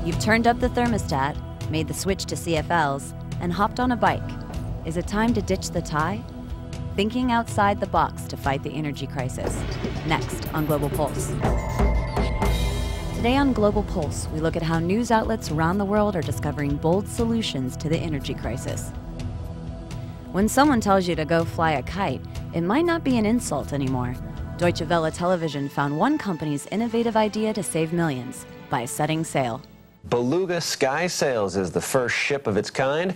You've turned up the thermostat, made the switch to CFLs, and hopped on a bike. Is it time to ditch the tie? Thinking outside the box to fight the energy crisis. Next on Global Pulse. Today on Global Pulse, we look at how news outlets around the world are discovering bold solutions to the energy crisis. When someone tells you to go fly a kite, it might not be an insult anymore. Deutsche Welle television found one company's innovative idea to save millions by setting sail. Beluga Sky Sails is the first ship of its kind.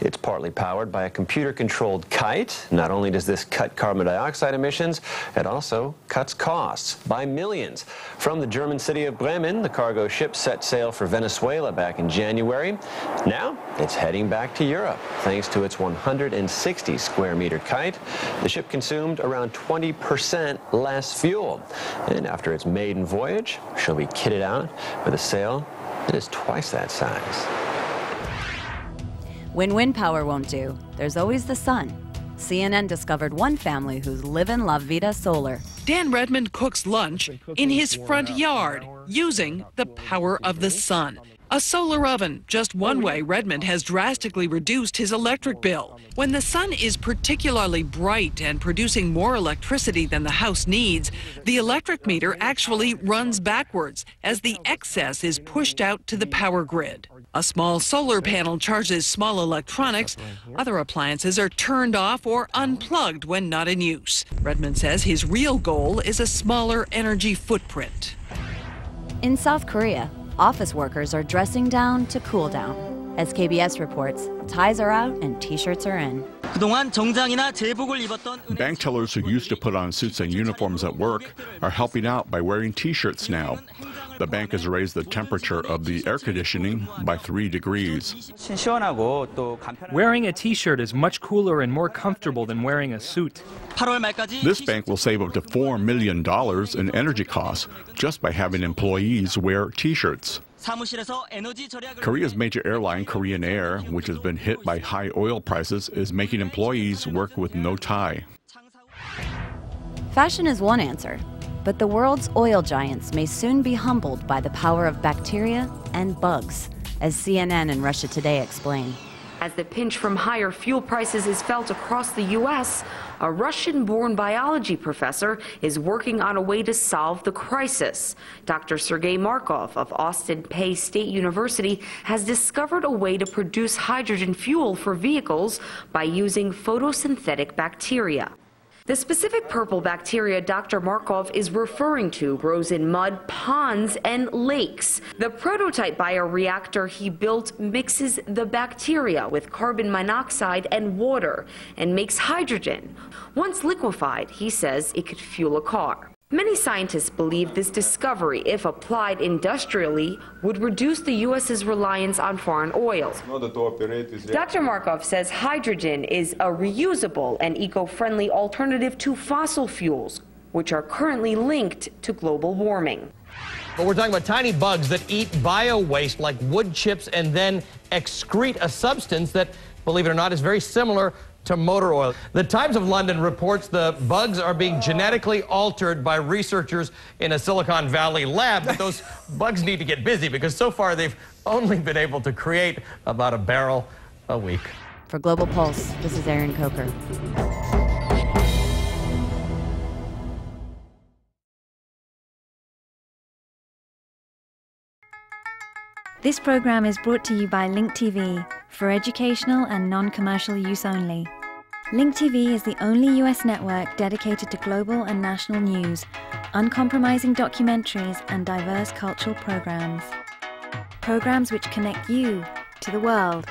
It's partly powered by a computer-controlled kite. Not only does this cut carbon dioxide emissions, it also cuts costs by millions. From the German city of Bremen, the cargo ship set sail for Venezuela back in January. Now it's heading back to Europe. Thanks to its 160 square meter kite, the ship consumed around 20% less fuel. And after its maiden voyage, she'll be kitted out with a sail that is twice that size. When wind power won't do, there's always the sun. CNN discovered one family who's living La Vida solar. Dan Redmond cooks lunch in his front yard using the power of the sun. A solar oven, just one way Redmond has drastically reduced his electric bill. When the sun is particularly bright and producing more electricity than the house needs, the electric meter actually runs backwards as the excess is pushed out to the power grid. A small solar panel charges small electronics. Other appliances are turned off or unplugged when not in use. Redmond says his real goal is a smaller energy footprint. In South Korea, office workers are dressing down to cool down. As KBS reports, ties are out and t-shirts are in. Bank tellers who used to put on suits and uniforms at work are helping out by wearing t-shirts now. The bank has raised the temperature of the air conditioning by 3 degrees. Wearing a t-shirt is much cooler and more comfortable than wearing a suit. This bank will save up to $4 million in energy costs just by having employees wear t-shirts. Korea's major airline, Korean Air, which has been hit by high oil prices, is making employees work with no tie. Fashion is one answer, but the world's oil giants may soon be humbled by the power of bacteria and bugs, as CNN and Russia Today explain. As the pinch from higher fuel prices is felt across the U.S., a Russian-born biology professor is working on a way to solve the crisis. Dr. Sergei Markov of Austin Peay State University has discovered a way to produce hydrogen fuel for vehicles by using photosynthetic bacteria. The specific purple bacteria Dr. Markov is referring to grows in mud, ponds, and lakes. The prototype bioreactor he built mixes the bacteria with carbon monoxide and water and makes hydrogen. Once liquefied, he says it could fuel a car. Many scientists believe this discovery, if applied industrially, would reduce the U.S.'s reliance on foreign oils. Dr. Markov says hydrogen is a reusable and eco-friendly alternative to fossil fuels, which are currently linked to global warming. But we're talking about tiny bugs that eat bio-waste like wood chips and then excrete a substance that, believe it or not, is very similar to motor oil. The Times of London reports the bugs are being genetically altered by researchers in a Silicon Valley lab, but those bugs need to get busy because so far they've only been able to create about a barrel a week. For Global Pulse, this is Erin Coker. This program is brought to you by Link TV for educational and non-commercial use only. Link TV is the only US network dedicated to global and national news, uncompromising documentaries, and diverse cultural programs. Programs which connect you to the world.